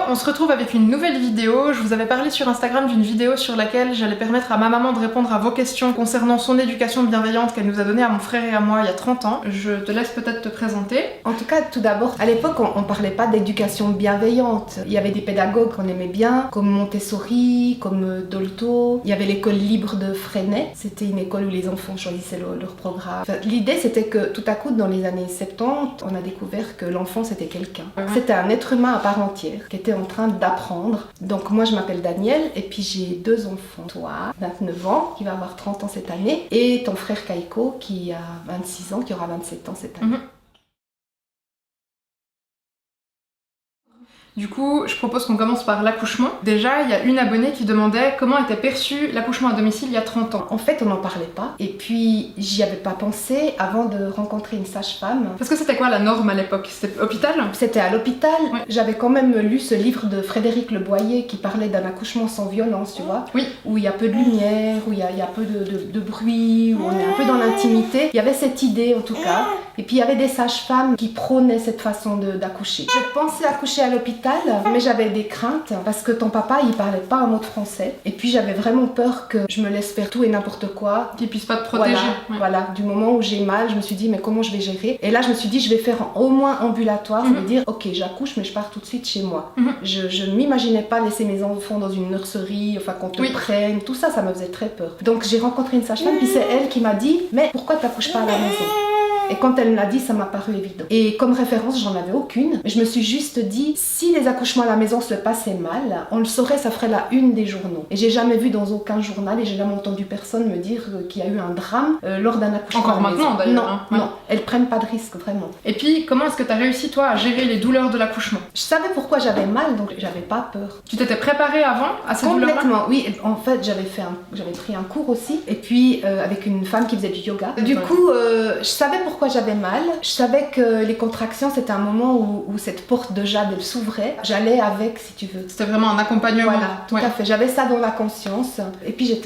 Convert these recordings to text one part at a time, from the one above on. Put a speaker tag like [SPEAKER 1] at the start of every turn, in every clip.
[SPEAKER 1] on se retrouve avec une nouvelle vidéo. Je vous avais parlé sur Instagram d'une vidéo sur laquelle j'allais permettre à ma maman de répondre à vos questions concernant son éducation bienveillante qu'elle nous a donnée à mon frère et à moi il y a 30 ans. Je te laisse peut-être te présenter.
[SPEAKER 2] En tout cas, tout d'abord, à l'époque, on parlait pas d'éducation bienveillante. Il y avait des pédagogues qu'on aimait bien, comme Montessori, comme Dolto. Il y avait l'école libre de Freinet. C'était une école où les enfants choisissaient leur programme. Enfin, l'idée, c'était que tout à coup, dans les années 70, on a découvert que l'enfant, c'était quelqu'un. C'était un être humain à part entière qui était en train d'apprendre. Donc moi, je m'appelle Danielle et puis j'ai 2 enfants. Toi, 29 ans, qui va avoir 30 ans cette année, et ton frère Kaiko, qui a 26 ans, qui aura 27 ans cette année.
[SPEAKER 1] Du coup, je propose qu'on commence par l'accouchement. Déjà, il y a une abonnée qui demandait comment était perçu l'accouchement à domicile il y a 30 ans.
[SPEAKER 2] En fait, on n'en parlait pas. Et puis, j'y avais pas pensé avant de rencontrer une sage-femme.
[SPEAKER 1] Parce que c'était quoi la norme à l'époque? C'était hôpital?
[SPEAKER 2] C'était à l'hôpital.
[SPEAKER 1] Ouais.
[SPEAKER 2] J'avais quand même lu ce livre de Frédéric Le Boyer qui parlait d'un accouchement sans violence, tu vois.
[SPEAKER 1] Oui.
[SPEAKER 2] Où il y a peu de lumière, où il y a peu de bruit, où on est un peu dans l'intimité. Il y avait cette idée en tout cas. Et puis il y avait des sages-femmes qui prônaient cette façon d'accoucher. Je pensais accoucher à l'hôpital, mais j'avais des craintes parce que ton papa, il parlait pas un mot de français. Et puis j'avais vraiment peur que je me laisse faire tout et n'importe quoi.
[SPEAKER 1] Qu'il puisse pas te protéger.
[SPEAKER 2] Voilà, du moment où j'ai mal, je me suis dit mais comment je vais gérer? Et là je me suis dit je vais faire au moins ambulatoire, ça veut dire ok j'accouche mais je pars tout de suite chez moi. Je ne m'imaginais pas laisser mes enfants dans une nurserie, enfin qu'on te prenne, tout ça, ça me faisait très peur. Donc j'ai rencontré une sage-femme, puis c'est elle qui m'a dit mais pourquoi t'accouches pas à la maison? Et quand elle me l'a dit, ça m'a paru évident. Et comme référence, j'en avais aucune. Je me suis juste dit, si les accouchements à la maison se passaient mal, on le saurait, ça ferait la une des journaux. Et j'ai jamais vu dans aucun journal, et j'ai jamais entendu personne me dire qu'il y a eu un drame lors d'un accouchement.
[SPEAKER 1] Encore
[SPEAKER 2] à la
[SPEAKER 1] maintenant
[SPEAKER 2] maison.
[SPEAKER 1] d'ailleurs.
[SPEAKER 2] Non, elles prennent pas de risque, vraiment.
[SPEAKER 1] Et puis, comment est-ce que tu as réussi toi à gérer les douleurs de l'accouchement?
[SPEAKER 2] Je savais pourquoi j'avais mal, donc j'avais pas peur.
[SPEAKER 1] Tu t'étais préparée avant à ces douleurs-là?
[SPEAKER 2] Complètement, oui. En fait, j'avais pris un cours aussi, et puis avec une femme qui faisait du yoga. Du coup, je savais pourquoi j'avais mal. Je savais que les contractions, c'était un moment où cette porte de jade, elle s'ouvrait. J'allais avec, si tu veux.
[SPEAKER 1] C'était vraiment un accompagnement.
[SPEAKER 2] Voilà, tout à fait. J'avais ça dans la conscience. Et puis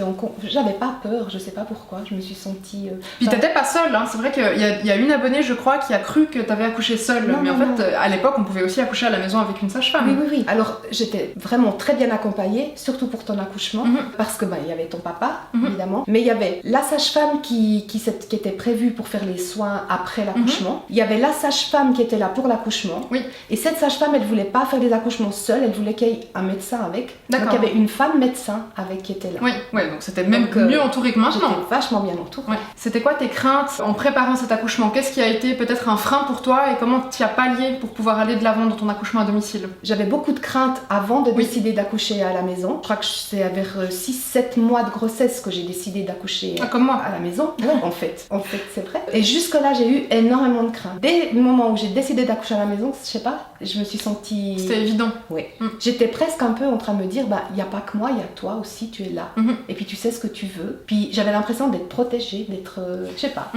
[SPEAKER 2] j'avais pas peur, je sais pas pourquoi. Je me suis sentie...
[SPEAKER 1] Puis t'étais pas seule, hein. C'est vrai qu'il y a une abonnée, je crois, qui a cru que t'avais accouché seule. Mais en fait, à l'époque, on pouvait aussi accoucher à la maison avec une sage-femme.
[SPEAKER 2] Oui. Alors, j'étais vraiment très bien accompagnée, surtout pour ton accouchement. Parce que, il y avait ton papa, évidemment. Mais il y avait la sage-femme qui était prévue pour faire les soins après l'accouchement. Il y avait la sage-femme qui était là pour l'accouchement.
[SPEAKER 1] Oui.
[SPEAKER 2] Et cette sage-femme, elle voulait pas faire des accouchements seule, elle voulait qu'il y ait un médecin avec.
[SPEAKER 1] D'accord.
[SPEAKER 2] Donc il y avait une femme médecin avec qui était là.
[SPEAKER 1] Oui, donc c'était même mieux entouré que maintenant.
[SPEAKER 2] J'étais vachement bien entourée.
[SPEAKER 1] C'était quoi tes craintes en préparant cet accouchement? Qu'est-ce qui a été peut-être un frein pour toi et comment tu as pallié pour pouvoir aller de l'avant dans ton accouchement à domicile?
[SPEAKER 2] J'avais beaucoup de craintes avant de décider d'accoucher à la maison. Je crois que c'est vers 6-7 mois de grossesse que j'ai décidé d'accoucher
[SPEAKER 1] comme moi.
[SPEAKER 2] à la maison. En fait, c'est vrai. Et jusque-là, j'ai eu énormément de crainte. Dès le moment où j'ai décidé d'accoucher à la maison, je sais pas, je me suis sentie...
[SPEAKER 1] C'était évident.
[SPEAKER 2] Oui. J'étais presque un peu en train de me dire, il n'y a pas que moi, il y a toi aussi, tu es là. Et puis tu sais ce que tu veux. Puis j'avais l'impression d'être protégée, d'être... je sais pas.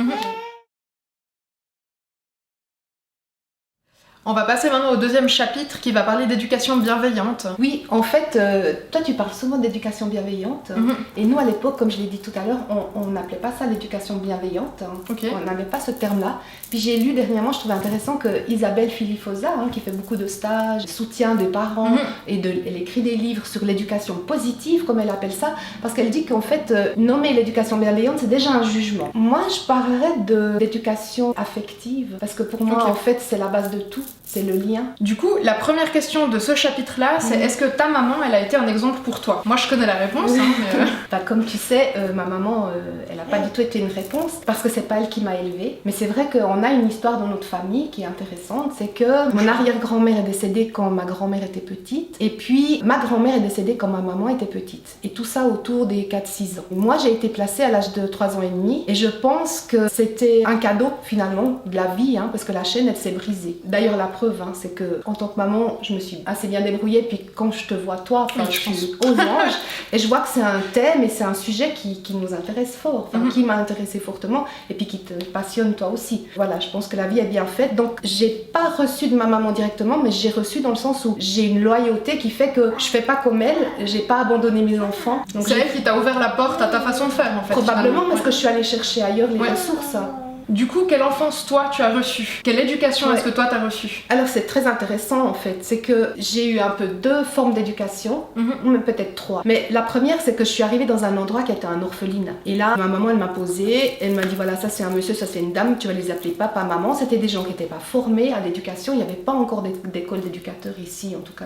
[SPEAKER 1] On va passer maintenant au deuxième chapitre qui va parler d'éducation bienveillante.
[SPEAKER 2] Oui, en fait, toi tu parles souvent d'éducation bienveillante. Et nous à l'époque, comme je l'ai dit tout à l'heure, on n'appelait pas ça l'éducation bienveillante. On n'avait pas ce terme-là. Puis j'ai lu dernièrement, je trouvais intéressant que Isabelle Filifosa, qui fait beaucoup de stages, soutient des parents, et elle écrit des livres sur l'éducation positive, comme elle appelle ça, parce qu'elle dit qu'en fait, nommer l'éducation bienveillante, c'est déjà un jugement. Moi, je parlerais d'éducation affective, parce que pour moi, en fait, c'est la base de tout. C'est le lien.
[SPEAKER 1] Du coup, la première question de ce chapitre-là, c'est est-ce que ta maman, elle a été un exemple pour toi? Moi, je connais la réponse, mais...
[SPEAKER 2] Comme tu sais, ma maman, elle n'a pas du tout été une réponse, parce que c'est pas elle qui m'a élevée. Mais c'est vrai qu'on a une histoire dans notre famille qui est intéressante, c'est que mon arrière-grand-mère est décédée quand ma grand-mère était petite, et puis ma grand-mère est décédée quand ma maman était petite. Et tout ça autour des 4-6 ans. Et moi, j'ai été placée à l'âge de 3 ans et demi, et je pense que c'était un cadeau, finalement, de la vie, parce que la chaîne, elle s'est brisée. D'ailleurs, la preuve, c'est que en tant que maman, je me suis assez bien débrouillée, puis quand je te vois toi, je suis aux anges, et je vois que c'est un thème et c'est un sujet qui nous intéresse fort, qui m'a intéressée fortement, et puis qui te passionne toi aussi. Voilà, je pense que la vie est bien faite, donc j'ai pas reçu de ma maman directement, mais j'ai reçu dans le sens où j'ai une loyauté qui fait que je fais pas comme elle, j'ai pas abandonné mes enfants.
[SPEAKER 1] Donc c'est elle qui t'a ouvert la porte à ta façon de faire, en fait.
[SPEAKER 2] Probablement, parce que je suis allée chercher ailleurs les ressources.
[SPEAKER 1] Du coup, quelle enfance toi tu as reçue? Quelle éducation
[SPEAKER 2] Ouais.
[SPEAKER 1] est-ce que toi t'as reçue?
[SPEAKER 2] Alors c'est très intéressant en fait, c'est que j'ai eu un peu deux formes d'éducation, ou même peut-être trois. Mais la première, c'est que je suis arrivée dans un endroit qui était un orphelinat. Et là, ma maman, elle m'a posé, elle m'a dit voilà, ça c'est un monsieur, ça c'est une dame, tu vas les appeler papa, maman. C'était des gens qui n'étaient pas formés à l'éducation, il n'y avait pas encore d'école d'éducateurs ici, en tout cas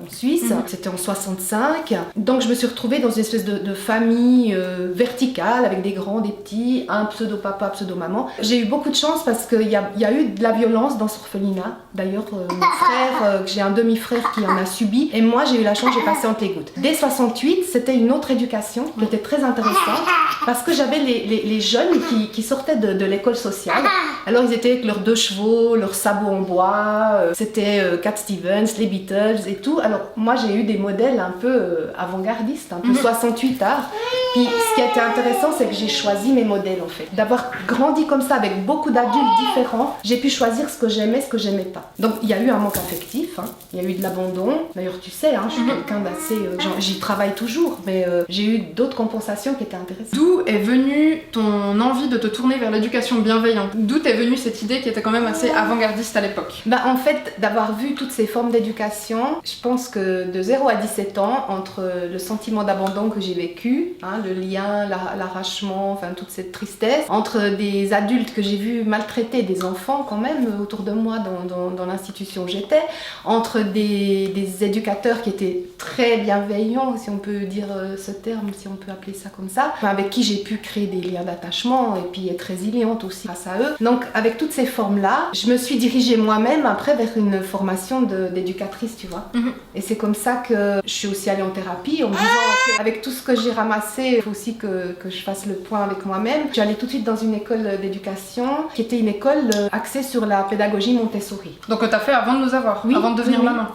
[SPEAKER 2] en Suisse. C'était en 65. Donc je me suis retrouvée dans une espèce de famille verticale, avec des grands, des petits, un pseudo-papa, pseudo-maman. J'ai eu beaucoup de chance parce qu'il y a eu de la violence dans ce orphelinat. D'ailleurs, mon frère, j'ai un demi-frère qui en a subi, et moi j'ai eu la chance, j'ai passé entre les gouttes. Dès 68, c'était une autre éducation qui était très intéressante parce que j'avais les jeunes qui sortaient de l'école sociale. Alors ils étaient avec leurs 2 chevaux, leurs sabots en bois, c'était Cat Stevens, les Beatles et tout. Alors moi j'ai eu des modèles un peu avant-gardistes, un peu 68 art. Puis ce qui a été intéressant, c'est que j'ai choisi mes modèles en fait. D'avoir grandi comme ça avec beaucoup d'adultes différents, j'ai pu choisir ce que j'aimais, ce que j'aimais pas. Donc il y a eu un manque affectif, hein. Il y a eu de l'abandon. D'ailleurs tu sais, hein, je suis quelqu'un d'assez... j'y travaille toujours, mais j'ai eu d'autres compensations qui étaient intéressantes.
[SPEAKER 1] D'où est venue ton envie de te tourner vers l'éducation bienveillante? D'où est venue cette idée qui était quand même assez avant-gardiste à l'époque?
[SPEAKER 2] Bah, en fait, d'avoir vu toutes ces formes d'éducation, je pense que de 0 à 17 ans, entre le sentiment d'abandon que j'ai vécu, hein, le lien, l'arrachement, enfin toute cette tristesse, entre des adultes que j'ai vus maltraiter des enfants quand même autour de moi dans l'institution où j'étais, entre des éducateurs qui étaient très bienveillants, si on peut dire ce terme, si on peut appeler ça comme ça, avec qui j'ai pu créer des liens d'attachement et puis être résiliente aussi grâce à eux. Donc avec toutes ces formes-là, je me suis dirigée moi-même après vers une formation d'éducatrice, tu vois. Et c'est comme ça que je suis aussi allée en thérapie, en me disant avec tout ce que j'ai ramassé, il faut aussi que je fasse le point avec moi-même. Je suis allée tout de suite dans une école d'éducation qui était une école axée sur la pédagogie Montessori.
[SPEAKER 1] Donc t'as fait avant de nous avoir, avant de devenir maman.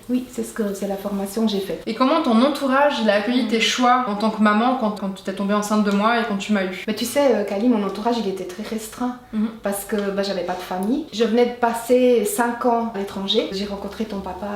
[SPEAKER 2] Oui, c'est la formation que j'ai faite.
[SPEAKER 1] Et comment ton entourage il a accueilli tes choix en tant que maman quand tu t'es tombée enceinte de moi et quand tu m'as eu?
[SPEAKER 2] Mais tu sais, Kali, mon entourage il était très restreint parce que j'avais pas de famille. Je venais de passer 5 ans à l'étranger. J'ai rencontré ton papa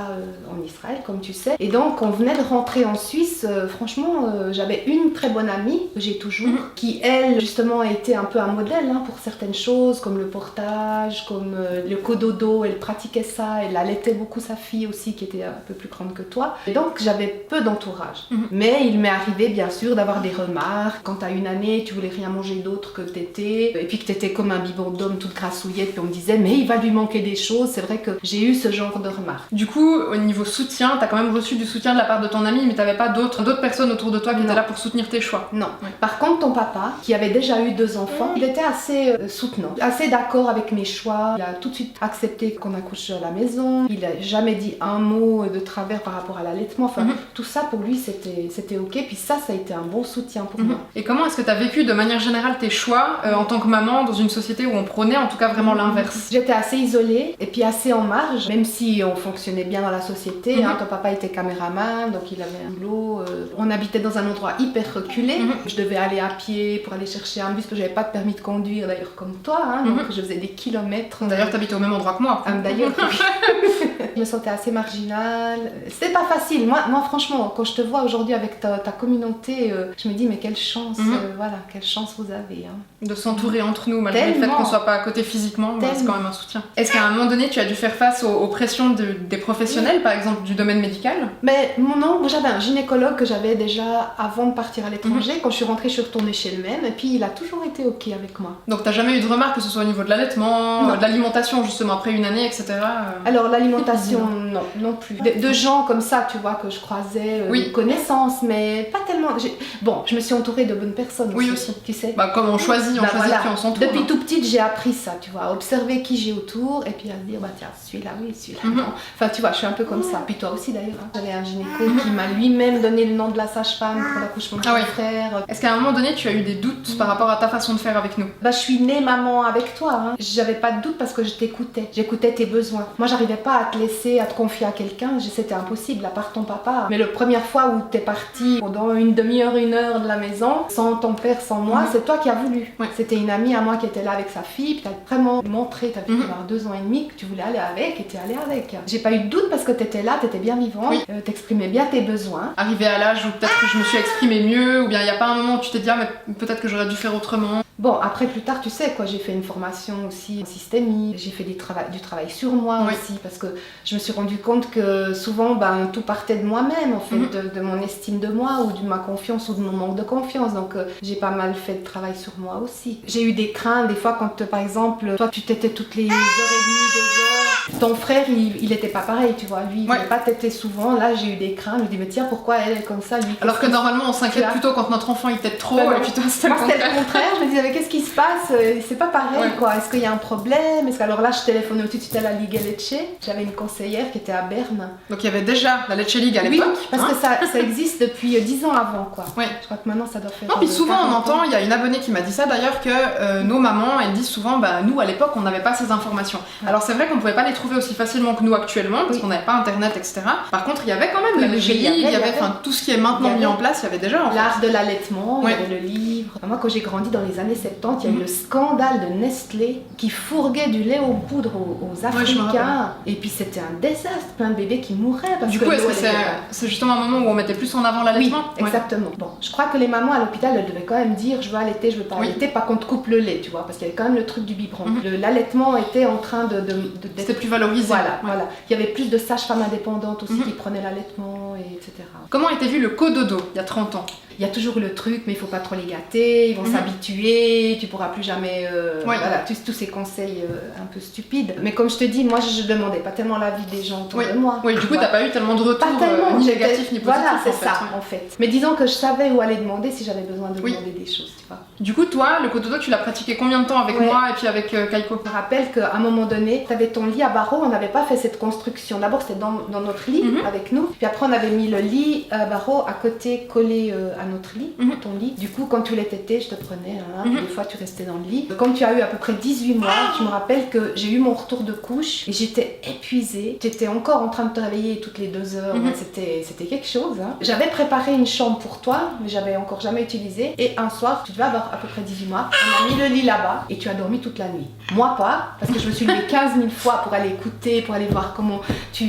[SPEAKER 2] en Israël, comme tu sais. Et donc, on venait de rentrer en Suisse. Franchement, j'avais une très bonne amie que j'ai toujours, qui elle, justement, a été un peu un modèle hein, pour certaines choses, comme le portage, comme le cododo. Elle pratiquait ça. Elle allaitait beaucoup sa fille aussi, qui était un peu plus grande que toi. Et donc, j'avais peu d'entourage. Mais il m'est arrivé, bien sûr, d'avoir des remarques. Quand t'as une année, tu voulais rien manger d'autre que t'étais, et puis que t'étais comme un biberon d'homme toute grassouillette, puis on me disait, mais il va lui manquer des choses. C'est vrai que j'ai eu ce genre de remarques.
[SPEAKER 1] Du coup, au niveau soutien, t'as quand même reçu du soutien de la part de ton ami, mais t'avais pas d'autres personnes autour de toi qui étaient là pour soutenir tes choix?
[SPEAKER 2] Non. Par contre, ton papa, qui avait déjà eu 2 enfants, il était assez soutenant, assez d'accord avec mes choix. Il a tout de suite accepté qu'on accouche à la maison. Il a jamais dit un mot de travers par rapport à l'allaitement. Enfin, tout ça pour lui, c'était ok. Puis ça a été un bon soutien pour moi.
[SPEAKER 1] Et comment est-ce que t'as vécu de manière générale tes choix en tant que maman dans une société où on prônait en tout cas vraiment l'inverse?
[SPEAKER 2] J'étais assez isolée et puis assez en marge, même si on fonctionnait bien dans la société. Hein, ton papa était caméraman, donc il avait un boulot. On habitait dans un endroit hyper reculé. Je devais aller à pied pour aller chercher un bus parce que j'avais pas de permis de conduire, d'ailleurs comme toi. Hein, donc je faisais des kilomètres.
[SPEAKER 1] D'ailleurs, t'habitais au même endroit que moi.
[SPEAKER 2] D'ailleurs, oui. Je me sentais assez marginale. C'était pas facile. Moi, franchement, quand je te vois aujourd'hui avec ta communauté, je me dis mais quelle chance, voilà, quelle chance vous avez. Hein.
[SPEAKER 1] De s'entourer entre nous, malgré le fait qu'on soit pas à côté physiquement, c'est quand même un soutien. Est-ce qu'à un moment donné, tu as dû faire face aux pressions des professionnels, par exemple du domaine médical?
[SPEAKER 2] Mais non, moi j'avais un gynécologue que j'avais déjà avant de partir à l'étranger. Quand je suis rentrée, je suis retournée chez le même, et puis il a toujours été ok avec moi.
[SPEAKER 1] Donc t'as jamais eu de remarques, que ce soit au niveau de l'allaitement, de l'alimentation justement après une année, etc.
[SPEAKER 2] Alors l'alimentation, non plus. De gens comme ça, tu vois, que je croisais, de connaissances, mais pas tellement. Bon, je me suis entourée de bonnes personnes aussi.
[SPEAKER 1] Oui aussi.
[SPEAKER 2] Tu sais.
[SPEAKER 1] Bah comme on choisit
[SPEAKER 2] voilà.
[SPEAKER 1] qui on s'entoure.
[SPEAKER 2] Depuis tout petite, j'ai appris ça, tu vois, à observer qui j'ai autour, et puis à se dire, bah tiens, celui-là, oui, celui-là, non. Enfin, tu vois, je suis un peu comme ça. Puis toi aussi d'ailleurs. Hein. J'avais un gynéco qui m'a lui-même donné le nom de la sage-femme pour l'accouchement de mon frère.
[SPEAKER 1] Est-ce qu'à un moment donné, tu as eu des doutes par rapport à ta façon de faire avec nous?
[SPEAKER 2] Bah, je suis née maman avec toi. Hein. J'avais pas de doute parce que je t'écoutais. J'écoutais tes besoins. Moi, j'arrivais pas à te laisser, à te confier à quelqu'un. C'était impossible, à part ton papa. Mais la première fois où t'es partie pendant une demi-heure, 1 heure de la maison, sans ton père, sans moi, c'est toi qui as voulu. C'était une amie à moi qui était là avec sa fille. Puis t'as vraiment montré, t'as vu avoir 2 ans et demi, que tu voulais aller avec et t'es allée avec. J'ai pas eu de doute parce que t'étais là, t'étais bien vivant, t'exprimais bien tes besoins.
[SPEAKER 1] Arrivé à l'âge où peut-être que je me suis exprimée mieux, ou bien il y a pas un moment où tu t'es dit, ah, mais peut-être que j'aurais dû faire autrement?
[SPEAKER 2] Bon, après plus tard, tu sais quoi, j'ai fait une formation aussi en systémie, j'ai fait du travail sur moi aussi, parce que je me suis rendu compte que souvent, tout partait de moi-même, en fait, de mon estime de moi, ou de ma confiance, ou de mon manque de confiance. Donc, j'ai pas mal fait de travail sur moi aussi. J'ai eu des craintes, des fois, quand, par exemple, toi, tu t'étais toutes les heures et demie, 2 heures. Ton frère, il était pas pareil, tu vois. Lui, il voulait pas t'aider souvent. Là, j'ai eu des craintes. Je me dis, mais tiens, pourquoi elle est comme ça, lui?
[SPEAKER 1] Alors que normalement, on s'inquiète plutôt quand notre enfant il t'aide trop, et puis toi, c'était le
[SPEAKER 2] contraire. Je me disais, mais qu'est-ce qui se passe? C'est pas pareil, quoi. Est-ce qu'il y a un problème? Alors là, je téléphonais tout de suite à la Liga Lecce. J'avais une conseillère qui était à Berne.
[SPEAKER 1] Donc il y avait déjà la Lecce League à l'époque.
[SPEAKER 2] Oui, parce que ça existe depuis 10 ans avant, quoi. Je crois que maintenant, ça doit faire.
[SPEAKER 1] Non, puis souvent, on entend, il y a une abonnée qui m'a dit ça d'ailleurs, que nos mamans, elles disent souvent, nous, à l'époque, on n'avait pas ces informations. Alors c'est vrai qu'on pouvait pas les trouver aussi facilement que nous actuellement, parce qu'on n'avait pas internet, etc. Par contre, il y avait quand même la Lecce League, il y avait tout ce qui est maintenant mis en place, il y avait déjà.
[SPEAKER 2] L'art de l'allaitement, il y avait le livre. Moi, quand j'ai grandi dans les années 70, il y a eu le scandale de Nestlé qui fourguait du lait aux poudres aux Africains. Et puis c'était un désastre, plein de bébés qui mouraient. Parce
[SPEAKER 1] du coup, est-ce que c'est justement un moment où on mettait plus en avant l'allaitement?
[SPEAKER 2] Oui, exactement. Bon, je crois que les mamans à l'hôpital, elles devaient quand même dire je veux allaiter, je veux pas allaiter, pas qu'on te coupe le lait, tu vois, parce qu'il y avait quand même le truc du biberon. L'allaitement était en train
[SPEAKER 1] c'était plus valorisé.
[SPEAKER 2] Voilà. Il y avait plus de sages-femmes indépendantes aussi qui prenaient l'allaitement, etc.
[SPEAKER 1] Comment était vu le cododo il y a 30 ans?
[SPEAKER 2] Il y a toujours le truc, mais il faut pas trop les gâter, ils vont s'habituer, tu pourras plus jamais... Voilà, tous ces conseils un peu stupides. Mais comme je te dis, moi je demandais pas tellement l'avis des gens autour de moi.
[SPEAKER 1] Oui, du coup t'as pas eu tellement de retours ni négatifs ni positifs.
[SPEAKER 2] Voilà, c'est ça en fait. Mais disons que je savais où aller demander si j'avais besoin de demander des choses, tu vois.
[SPEAKER 1] Du coup toi, le cododo tu l'as pratiqué combien de temps avec moi et puis avec Kaiko?
[SPEAKER 2] Je me rappelle qu'à un moment donné, tu avais ton lit à barreaux, on n'avait pas fait cette construction. D'abord c'était dans notre lit avec nous, puis après on avait mis le lit à barreaux à côté collé à notre lit, ton lit. Du coup, quand tu l'as tété, je te prenais, des fois tu restais dans le lit. Comme tu as eu à peu près 18 mois, je me rappelle que j'ai eu mon retour de couche et j'étais épuisée. J'étais encore en train de te réveiller toutes les 2 heures, c'était quelque chose. J'avais préparé une chambre pour toi, mais j'avais encore jamais utilisé. Et un soir, tu devais avoir à peu près 18 mois, on a mis le lit là-bas et tu as dormi toute la nuit. Moi pas, parce que je me suis levée 15 000 fois pour aller écouter, pour aller voir comment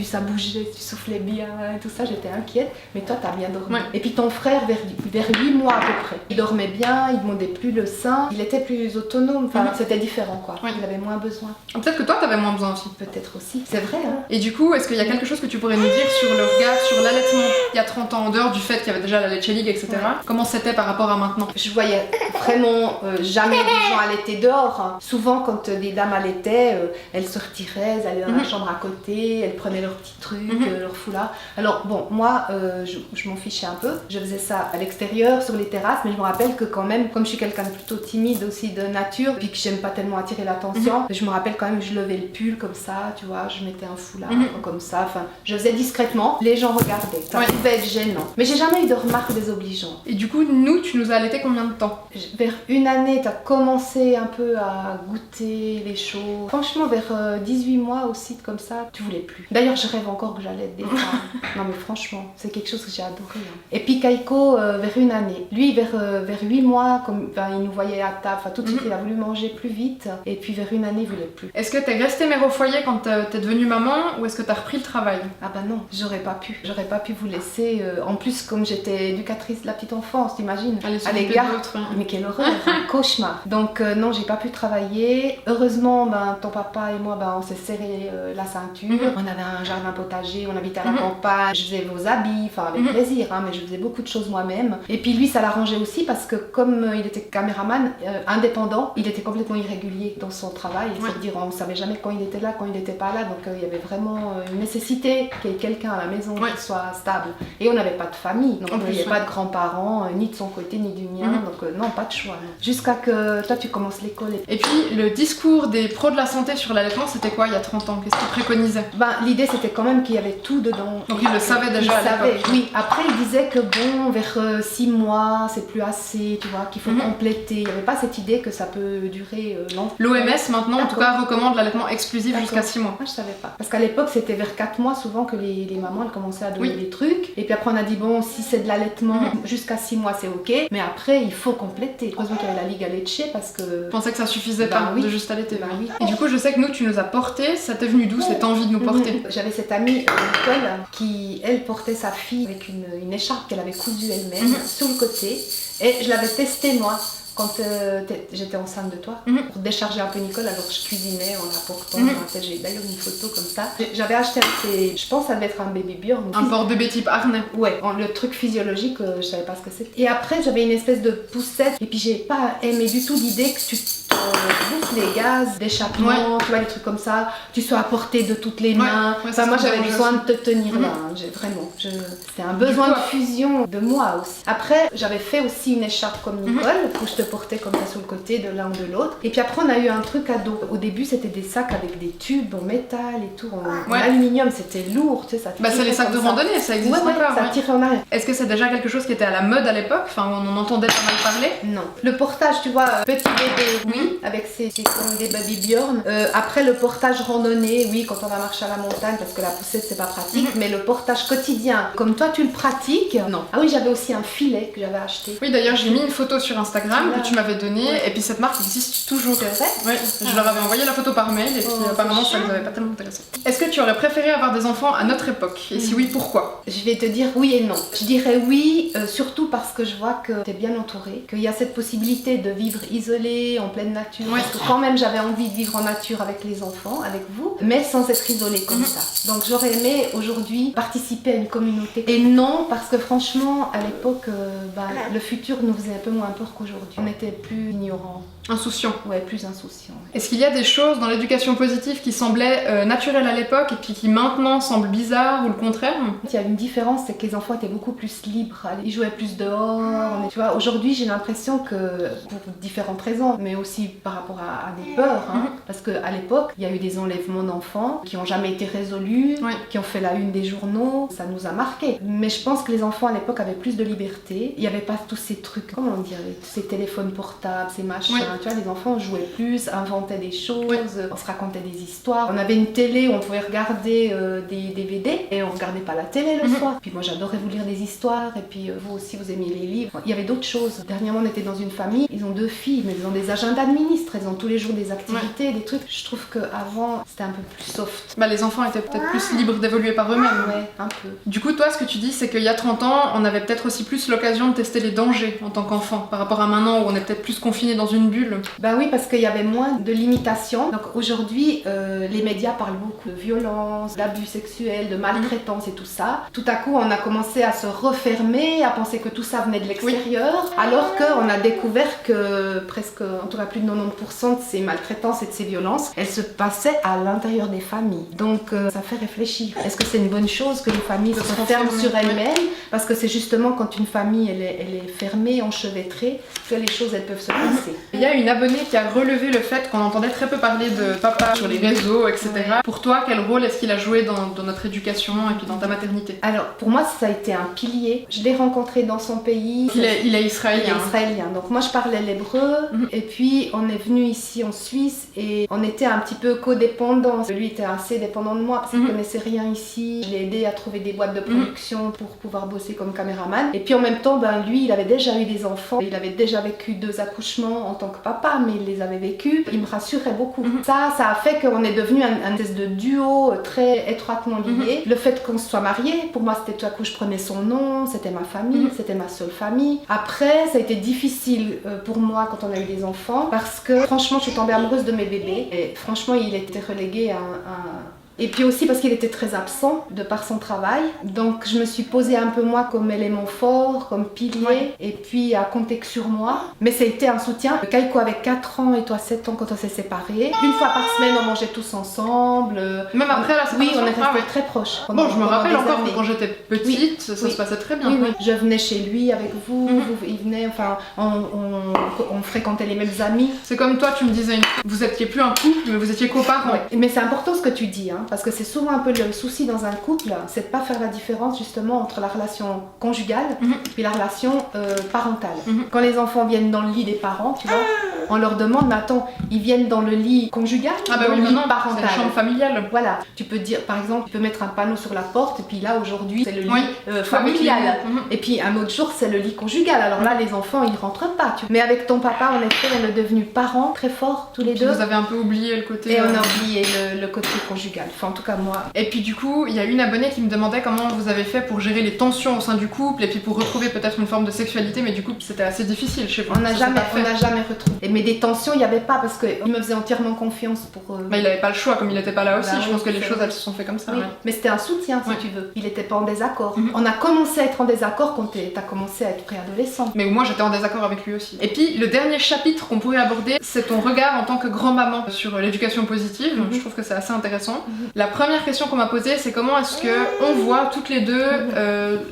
[SPEAKER 2] ça bougeait, tu soufflais bien et tout ça, j'étais inquiète. Mais toi, t'as bien dormi. Et puis ton frère, vers 8 mois à peu près, il dormait bien, il demandait plus le sein, il était plus autonome, enfin c'était différent quoi, il avait moins besoin.
[SPEAKER 1] Peut-être que toi t'avais moins besoin aussi.
[SPEAKER 2] Peut-être aussi, c'est vrai.
[SPEAKER 1] Et du coup, est-ce qu'il y a quelque chose que tu pourrais nous dire sur le regard, sur l'allaitement il y a 30 ans, en dehors du fait qu'il y avait déjà la Lecce League, etc. Comment c'était par rapport à maintenant?
[SPEAKER 2] Je voyais vraiment jamais des gens allaiter dehors. Souvent quand des dames allaitaient, elles se retiraient, elles allaient dans la chambre à côté, elles prenaient leurs petits trucs, leurs foulards. Alors bon, moi je m'en fichais un peu, je faisais ça à l'extérieur, sur les terrasses, mais je me rappelle que quand même, comme je suis quelqu'un de plutôt timide aussi de nature, puis que j'aime pas tellement attirer l'attention, je me rappelle quand même que je levais le pull comme ça, tu vois, je mettais un foulard comme ça, enfin, je faisais discrètement, les gens regardaient, ça pouvait être gênant. Mais j'ai jamais eu de remarques désobligeantes.
[SPEAKER 1] Et du coup, nous, tu nous as allaité combien de temps?
[SPEAKER 2] Vers 1 année, t'as commencé un peu à goûter les choses. Franchement, vers 18 mois aussi, comme ça, tu voulais plus. D'ailleurs, je rêve encore que j'allais des fois. Non mais franchement, c'est quelque chose que j'ai adoré. Et puis Kaiko, vers 1 année. Lui, vers 8 mois, comme il nous voyait à table, tout de suite, il a voulu manger plus vite. Et puis vers 1 année, il voulait plus.
[SPEAKER 1] Est-ce que t'es restée mère au foyer quand t'es devenue maman, ou est-ce que t'as repris le travail?
[SPEAKER 2] Ah bah non, j'aurais pas pu. J'aurais pas pu vous laisser. En plus, comme j'étais éducatrice de la petite enfance, t'imagines? À l'égard. Mais quelle horreur, un cauchemar. Donc non, j'ai pas pu travailler. Heureusement, ton papa et moi, on s'est serré la ceinture. On avait un jardin potager, on habitait à la campagne. Je faisais vos habits, avec plaisir, mais je faisais beaucoup de choses moi-même. Et puis lui, ça l'arrangeait aussi parce que comme il était caméraman indépendant, il était complètement irrégulier dans son travail. C'est-à-dire, on savait jamais quand il était là, quand il n'était pas là. Donc il y avait vraiment une nécessité qu'il y ait quelqu'un à la maison qui soit stable. Et on n'avait pas de famille, donc il n'y avait pas de grands-parents, ni de son côté, ni du mien. Donc non, pas de choix. Jusqu'à que toi, tu commences l'école.
[SPEAKER 1] Et puis, le discours des pros de la santé sur l'allaitement, c'était quoi il y a 30 ans? Qu'est-ce qu'ils préconisaient?
[SPEAKER 2] L'idée, c'était quand même qu'il y avait tout dedans.
[SPEAKER 1] Donc ils le savaient déjà à l'époque.
[SPEAKER 2] Oui, après, ils disaient que vers 6 mois, c'est plus assez, tu vois, qu'il faut compléter. Il n'y avait pas cette idée que ça peut durer longtemps.
[SPEAKER 1] L'OMS, maintenant, en tout cas, recommande l'allaitement exclusif jusqu'à 6 mois.
[SPEAKER 2] Moi, je savais pas. Parce qu'à l'époque, c'était vers 4 mois, souvent, que les mamans, elles commençaient à donner des trucs. Et puis après, on a dit, bon, si c'est de l'allaitement, jusqu'à 6 mois, c'est ok. Mais après, il faut compléter. Heureusement qu'il y avait la Liga Lecce parce que...
[SPEAKER 1] Je pensais que ça suffisait pas de juste allaiter.
[SPEAKER 2] Oui.
[SPEAKER 1] Et du coup, je sais que nous, tu nous as portés. Ça t'est venu d'où cette envie de nous porter?
[SPEAKER 2] J'avais cette amie à l'école qui, elle, portait sa fille avec une écharpe qu'elle avait cousue elle-même sur le côté. Et je l'avais testée, moi. Quand j'étais enceinte de toi, pour décharger un peu Nicole, alors je cuisinais en apportant. J'ai d'ailleurs une photo comme ça. J'avais acheté je pense que ça devait être un baby Björn.
[SPEAKER 1] Un porte-bébé type harnais.
[SPEAKER 2] Ouais, le truc physiologique, je savais pas ce que c'était. Et après, j'avais une espèce de poussette. Et puis, j'ai pas aimé du tout l'idée que tu bouffes les gaz d'échappement, tu vois, les trucs comme ça. Tu sois à portée de toutes les mains. Enfin, moi, j'avais besoin de te tenir là. Hein. C'était un besoin de fusion de moi aussi. Après, j'avais fait aussi une écharpe comme Nicole, où je te portais comme ça sur le côté de l'un ou de l'autre. Et puis après, on a eu un truc à dos. Au début, c'était des sacs avec des tubes en métal et tout, en aluminium. C'était lourd, tu sais, ça.
[SPEAKER 1] Bah, c'est les sacs de randonnée, ça existe encore.
[SPEAKER 2] Ça tirait en arrière.
[SPEAKER 1] Est-ce que c'est déjà quelque chose qui était à la mode à l'époque? Enfin, on en entendait pas mal parler?
[SPEAKER 2] Non. Le portage, tu vois, petit bébé, oui, avec ses comme des baby Björn. Après, le portage randonnée, oui, quand on va marcher à la montagne, parce que la poussette, c'est pas pratique. Mais le portage quotidien, comme toi, tu le pratiques.
[SPEAKER 1] Non.
[SPEAKER 2] Ah oui, j'avais aussi un filet que j'avais acheté.
[SPEAKER 1] Oui, d'ailleurs, j'ai mis une photo sur Instagram que tu m'avais donnée, et puis cette marque existe toujours.
[SPEAKER 2] C'est vrai?
[SPEAKER 1] Oui, je leur avais envoyé la photo par mail, et puis apparemment, ça les avait pas tellement intéressés. Est-ce que tu aurais préféré avoir des enfants à notre époque? Et si oui, pourquoi?
[SPEAKER 2] Je vais te dire oui et non. Je dirais oui, surtout parce que je vois que tu es bien entourée, qu'il y a cette possibilité de vivre isolée, en pleine nature.
[SPEAKER 1] Oui.
[SPEAKER 2] Parce que quand même, j'avais envie de vivre en nature avec les enfants, avec vous, mais sans être isolée comme ça. Donc j'aurais aimé aujourd'hui participer à une communauté. Et non, parce que franchement, à l'époque, le futur nous faisait un peu moins peur qu'aujourd'hui. On était plus ignorants.
[SPEAKER 1] Insouciant.
[SPEAKER 2] Ouais, plus insouciant.
[SPEAKER 1] Est-ce qu'il y a des choses dans l'éducation positive qui semblaient naturelles à l'époque et puis qui maintenant semblent bizarres ou le contraire?
[SPEAKER 2] Il y a une différence, c'est que les enfants étaient beaucoup plus libres. Ils jouaient plus dehors. Tu vois, aujourd'hui, j'ai l'impression que, pour différentes raisons, mais aussi par rapport à des peurs, parce qu'à l'époque, il y a eu des enlèvements d'enfants qui n'ont jamais été résolus, qui ont fait la une des journaux. Ça nous a marqué. Mais je pense que les enfants à l'époque avaient plus de liberté. Il n'y avait pas tous ces trucs, comment on dirait, ces téléphones portables, ces machins. Tu vois, les enfants jouaient plus, inventaient des choses, on se racontait des histoires. On avait une télé où on pouvait regarder des DVD et on regardait pas la télé le soir. Puis moi j'adorais vous lire des histoires et puis vous aussi vous aimiez les livres. Il y avait d'autres choses. Dernièrement on était dans une famille, ils ont 2 filles mais ils ont des agendas de ministres, ils ont tous les jours des activités, des trucs. Je trouve qu'avant c'était un peu plus soft.
[SPEAKER 1] Bah les enfants étaient peut-être plus libres d'évoluer par eux-mêmes.
[SPEAKER 2] Ouais, un peu.
[SPEAKER 1] Du coup toi ce que tu dis c'est qu'il y a 30 ans on avait peut-être aussi plus l'occasion de tester les dangers en tant qu'enfant par rapport à maintenant où on est peut-être plus confiné dans une bulle.
[SPEAKER 2] Bah oui, parce qu'il y avait moins de limitations. Donc aujourd'hui, les médias parlent beaucoup de violence, d'abus sexuels, de maltraitance et tout ça. Tout à coup, on a commencé à se refermer, à penser que tout ça venait de l'extérieur, alors qu'on a découvert que presque, en tout cas plus de 90% de ces maltraitances et de ces violences, elles se passaient à l'intérieur des familles. Donc ça fait réfléchir. Est-ce que c'est une bonne chose que les familles se referment sur elles-mêmes? Parce que c'est justement quand une famille elle est fermée, enchevêtrée, que les choses elles peuvent se passer.
[SPEAKER 1] Il y a une abonnée qui a relevé le fait qu'on entendait très peu parler de papa sur les réseaux, etc. Pour toi, quel rôle est-ce qu'il a joué dans notre éducation et puis dans ta maternité?
[SPEAKER 2] Alors, pour moi, ça a été un pilier. Je l'ai rencontré dans son pays.
[SPEAKER 1] Il est israélien.
[SPEAKER 2] Il est israélien. Donc moi, je parlais l'hébreu. Et puis, on est venu ici en Suisse et on était un petit peu codépendants. Lui était assez dépendant de moi parce qu'il connaissait rien ici. Je l'ai aidé à trouver des boîtes de production pour pouvoir bosser comme caméraman. Et puis, en même temps, lui, il avait déjà eu des enfants. Il avait déjà vécu 2 accouchements en tant que papa, mais il les avait vécus. Il me rassurait beaucoup. Ça a fait qu'on est devenu un espèce de duo très étroitement lié. Le fait qu'on se soit mariés, pour moi, c'était tout à coup, je prenais son nom, c'était ma famille, c'était ma seule famille. Après, ça a été difficile pour moi quand on a eu des enfants, parce que franchement, je suis tombée amoureuse de mes bébés. Et franchement, il était relégué à Et puis aussi parce qu'il était très absent de par son travail. Donc je me suis posée un peu moi comme élément fort, comme pilier, et puis à compter que sur moi. Mais ça a été un soutien. Kaiko avait 4 ans et toi 7 ans quand on s'est séparés. Une fois par semaine on mangeait tous ensemble.
[SPEAKER 1] Même après la séparation?
[SPEAKER 2] Oui, on est restés très proches.
[SPEAKER 1] Bon, je me rappelle encore quand j'étais petite, ça se passait très bien.
[SPEAKER 2] Oui. Je venais chez lui avec vous, il venait, enfin on fréquentait les mêmes amis.
[SPEAKER 1] C'est comme toi, tu me disais, vous étiez plus un couple, mais vous étiez coparents.
[SPEAKER 2] Ouais. Mais c'est important ce que tu dis, hein. Parce que c'est souvent un peu le souci dans un couple, c'est de pas faire la différence justement entre la relation conjugale et la relation parentale. Quand les enfants viennent dans le lit des parents, tu vois, on leur demande, mais attends, ils viennent dans le lit conjugal,
[SPEAKER 1] Ah bah
[SPEAKER 2] dans
[SPEAKER 1] oui,
[SPEAKER 2] le lit
[SPEAKER 1] maintenant,
[SPEAKER 2] parental.
[SPEAKER 1] c'est la chambre familiale.
[SPEAKER 2] Voilà, tu peux dire, par exemple, tu peux mettre un panneau sur la porte, et puis là, aujourd'hui, c'est le lit
[SPEAKER 1] Oui.
[SPEAKER 2] familial.
[SPEAKER 1] Mhm.
[SPEAKER 2] Et puis un autre jour, c'est le lit conjugal. Alors là, les enfants, ils rentrent pas. Mais avec ton papa, en effet, on est devenus parents très forts, tous les
[SPEAKER 1] Puis
[SPEAKER 2] deux.
[SPEAKER 1] vous avez un peu oublié le côté...
[SPEAKER 2] Et on a oublié le côté conjugal. Enfin, en tout cas, moi.
[SPEAKER 1] Et puis du coup, il y a une abonnée qui me demandait comment vous avez fait pour gérer les tensions au sein du couple et puis pour retrouver peut-être une forme de sexualité, mais du coup c'était assez difficile chez vous.
[SPEAKER 2] On n'a
[SPEAKER 1] Ça s'est
[SPEAKER 2] jamais,
[SPEAKER 1] pas fait.
[SPEAKER 2] retrouvé. Mais des tensions, il n'y avait pas parce qu'il me faisait entièrement confiance pour.
[SPEAKER 1] Bah, il avait pas le choix, comme il était pas là aussi,
[SPEAKER 2] Bah
[SPEAKER 1] je
[SPEAKER 2] oui,
[SPEAKER 1] pense que les
[SPEAKER 2] c'est
[SPEAKER 1] choses
[SPEAKER 2] vrai.
[SPEAKER 1] elles se sont fait comme ça.
[SPEAKER 2] Oui,
[SPEAKER 1] Ouais.
[SPEAKER 2] mais c'était un soutien si
[SPEAKER 1] Ouais.
[SPEAKER 2] tu veux. Il n'était pas en désaccord.
[SPEAKER 1] Mhm.
[SPEAKER 2] On a commencé à être en désaccord quand t'as commencé à être préadolescent.
[SPEAKER 1] Mais moi j'étais en désaccord avec lui aussi. Et puis le dernier chapitre qu'on pourrait aborder, c'est ton regard en tant que grand-maman sur l'éducation positive.
[SPEAKER 2] Mhm.
[SPEAKER 1] Je trouve que c'est assez intéressant.
[SPEAKER 2] Mhm.
[SPEAKER 1] La première question qu'on m'a posée, c'est comment est-ce que on voit toutes les deux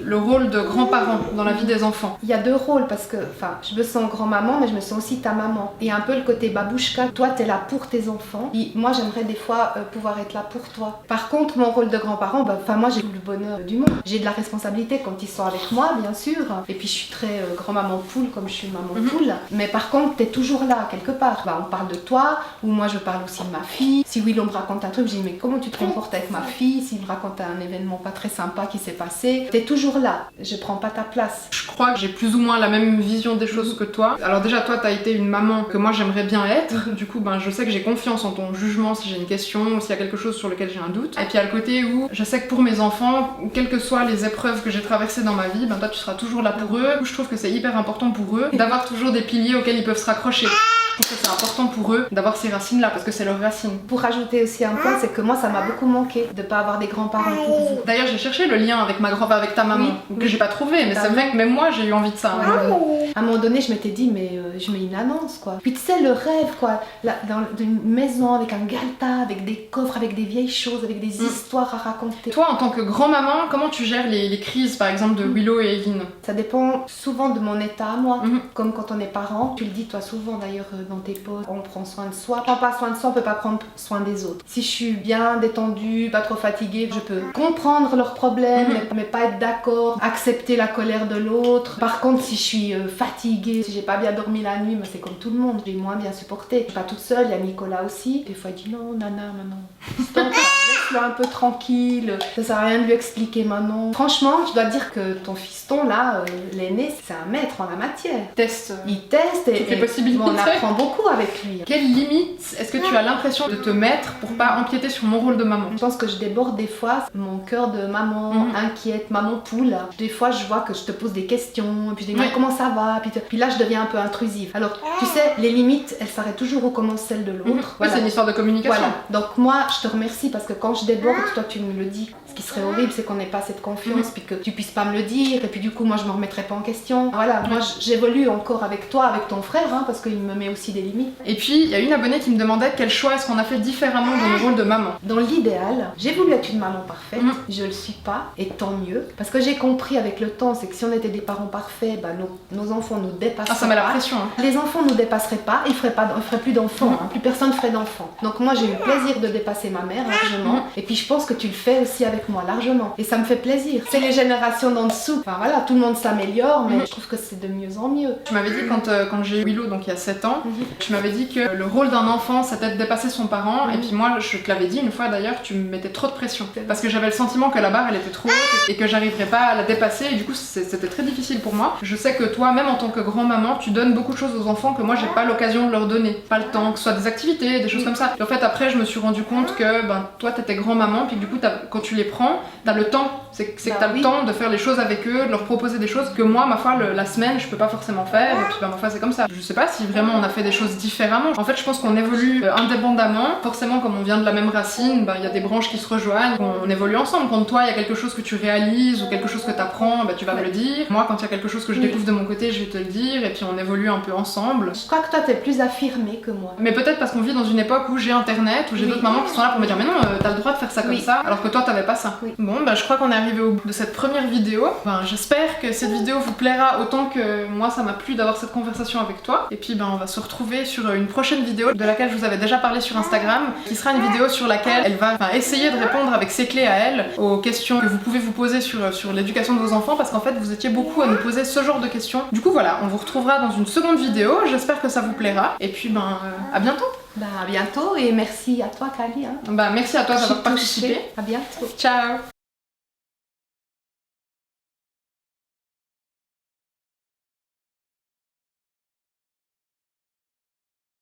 [SPEAKER 1] le rôle de grands-parents dans la vie des enfants.
[SPEAKER 2] Il y a deux rôles parce que, enfin, je me sens grand-maman, mais je me sens aussi ta maman. Et un peu le côté babouchka, toi t'es là pour tes enfants. Et moi j'aimerais des fois pouvoir être là pour toi. Par contre, mon rôle de grand-parent, moi j'ai tout le bonheur du monde. J'ai de la responsabilité quand ils sont avec moi, bien sûr. Et puis je suis très grand-maman poule comme je suis maman poule. Mais par contre, t'es toujours là quelque part. On parle de toi, ou moi je parle aussi de ma fille. Si Willow me raconte un truc, je dis mais comment tu te comportes avec ma fille? S'il me raconte un événement pas très sympa qui s'est passé, t'es toujours là. Je prends pas ta place.
[SPEAKER 1] Je crois que j'ai plus ou moins la même vision des choses que toi. Alors déjà, toi, t'as été une maman que moi j'aimerais bien être. Du coup, je sais que j'ai confiance en ton jugement si j'ai une question ou s'il y a quelque chose sur lequel j'ai un doute. Et puis il y a le côté où je sais que pour mes enfants, quelles que soient les épreuves que j'ai traversées dans ma vie, toi tu seras toujours là pour eux. Je trouve que c'est hyper important pour eux d'avoir toujours des piliers auxquels ils peuvent se raccrocher. Je trouve que c'est important pour eux d'avoir ces racines-là parce que c'est leurs racines.
[SPEAKER 2] Pour rajouter aussi un point, c'est que moi ça m'a beaucoup manqué de pas avoir des grands-parents pour vous.
[SPEAKER 1] D'ailleurs, j'ai cherché le lien avec avec ta maman, que
[SPEAKER 2] oui.
[SPEAKER 1] j'ai pas trouvé, mais c'est vrai que même moi j'ai eu envie de ça.
[SPEAKER 2] À un moment donné, je m'étais dit, mais je mets une annonce quoi. Puis tu sais, le rêve quoi, d'une maison avec un galetas, avec des coffres, avec des vieilles choses, avec des histoires à raconter.
[SPEAKER 1] Toi, en tant que grand-maman, comment tu gères les crises par exemple de Willow et Eileen?
[SPEAKER 2] Ça dépend souvent de mon état à moi.
[SPEAKER 1] Mhm.
[SPEAKER 2] Comme quand on est parent, tu le dis toi souvent d'ailleurs dans tes posts, on prend soin de soi. On prend pas soin de soi, on peut pas prendre soin des autres. Si je suis bien détendue, pas trop fatiguée, je peux comprendre leurs problèmes, mais pas être d'accord, accepter la colère de l'autre. Par contre, si je suis fatiguée, si j'ai pas bien dormi la nuit, c'est comme tout le monde, j'ai moins bien supporté. Je suis pas toute seule, il y a Nicolas aussi. Des fois, il dit non, nana, maintenant, stop, laisse-le un peu tranquille. Ça sert à rien de lui expliquer maintenant. Franchement, je dois dire que ton fiston là, l'aîné, c'est un maître en la matière.
[SPEAKER 1] Test.
[SPEAKER 2] Il teste
[SPEAKER 1] Toutes les possibilités.
[SPEAKER 2] on apprend beaucoup avec lui.
[SPEAKER 1] Quelle limite est-ce que tu as l'impression de te mettre pour pas empiéter sur mon rôle de maman?
[SPEAKER 2] Je pense que je déborde des fois, mon cœur de maman inquiète, maman poule. Des fois, je vois que je te pose des questions, et puis je dis mais comment ça va, puis là je deviens un peu intrusive. Alors, tu sais, les limites, elles s'arrêtent toujours où commence celle de l'autre.
[SPEAKER 1] Ouais, c'est une histoire de communication.
[SPEAKER 2] Voilà. Donc moi, je te remercie parce que quand je déborde, toi tu me le dis. Ce qui serait horrible, c'est qu'on n'ait pas cette confiance, puis que tu puisses pas me le dire, et puis du coup, moi, je me remettrai pas en question. Voilà, moi, j'évolue encore avec toi, avec ton frère, parce qu'il me met aussi des limites.
[SPEAKER 1] Et puis, il y a une abonnée qui me demandait quel choix est-ce qu'on a fait différemment dans le rôle de maman.
[SPEAKER 2] Dans l'idéal, j'ai voulu être une maman parfaite, je le suis pas, et tant mieux. Parce que j'ai compris avec le temps, c'est que si on était des parents parfaits, nos enfants nous dépasseraient pas.
[SPEAKER 1] Ah, ça met la pression.
[SPEAKER 2] Les enfants nous dépasseraient pas, ils feraient plus d'enfants, plus personne ferait d'enfants. Donc moi, j'ai eu le plaisir de dépasser ma mère largement, et puis je pense que tu le fais aussi avec moi largement, et ça me fait plaisir. C'est les générations d'en dessous. Enfin voilà, tout le monde s'améliore, mais je trouve que c'est de mieux en mieux.
[SPEAKER 1] Tu m'avais dit quand j'ai eu Willow, donc il y a 7 ans, tu m'avais dit que le rôle d'un enfant, c'était de dépasser son parent, et puis moi, je te l'avais dit une fois d'ailleurs, tu me mettais trop de pression. Parce que j'avais le sentiment que la barre, elle était trop haute, et que j'arriverais pas à la dépasser, et du coup, c'était très difficile pour moi. Je sais que toi, même en tant que grand-maman, tu donnes beaucoup de choses aux enfants que moi, j'ai pas l'occasion de leur donner. Pas le temps, que ce soit des activités, des choses comme ça. Et en fait, après, je me suis rendu compte que toi, t'étais grand-maman, puis du coup, quand tu les prends, t'as le temps. C'est que t'as le temps de faire les choses avec eux, de leur proposer des choses que moi, ma foi, la semaine, je peux pas forcément faire, et puis ma foi, c'est comme ça. Je sais pas si vraiment on a fait des choses différemment. En fait, je pense qu'on évolue indépendamment. Forcément, comme on vient de la même racine, il y a des branches qui se rejoignent, on évolue ensemble. Quand toi, il y a quelque chose que tu réalises ou quelque chose que t'apprends, tu vas me le dire. Moi, quand il y a quelque chose que je découvre de mon côté, je vais te le dire, et puis on évolue un peu ensemble.
[SPEAKER 2] Je crois que toi, t'es plus affirmée que moi.
[SPEAKER 1] Mais peut-être parce qu'on vit dans une époque où j'ai internet, où j'ai d'autres mamans qui sont là pour me dire mais non, t'as le droit de faire ça comme
[SPEAKER 2] Oui.
[SPEAKER 1] ça, alors que toi t'avais pas ça.
[SPEAKER 2] Oui.
[SPEAKER 1] Bon, bah je crois qu'on est arrivé au bout de cette première vidéo. Ben, j'espère que cette vidéo vous plaira autant que moi ça m'a plu d'avoir cette conversation avec toi. Et puis ben on va se retrouver sur une prochaine vidéo de laquelle je vous avais déjà parlé sur Instagram, qui sera une vidéo sur laquelle elle va essayer de répondre avec ses clés à elle aux questions que vous pouvez vous poser sur l'éducation de vos enfants, parce qu'en fait vous étiez beaucoup à nous poser ce genre de questions. Du coup voilà, on vous retrouvera dans une seconde vidéo, j'espère que ça vous plaira. Et puis ben à bientôt.
[SPEAKER 2] Bah à bientôt et merci à toi Kali. Hein.
[SPEAKER 1] Bah merci à toi
[SPEAKER 2] Je suis
[SPEAKER 1] d'avoir participé.
[SPEAKER 2] touchée. À bientôt.
[SPEAKER 1] Ciao.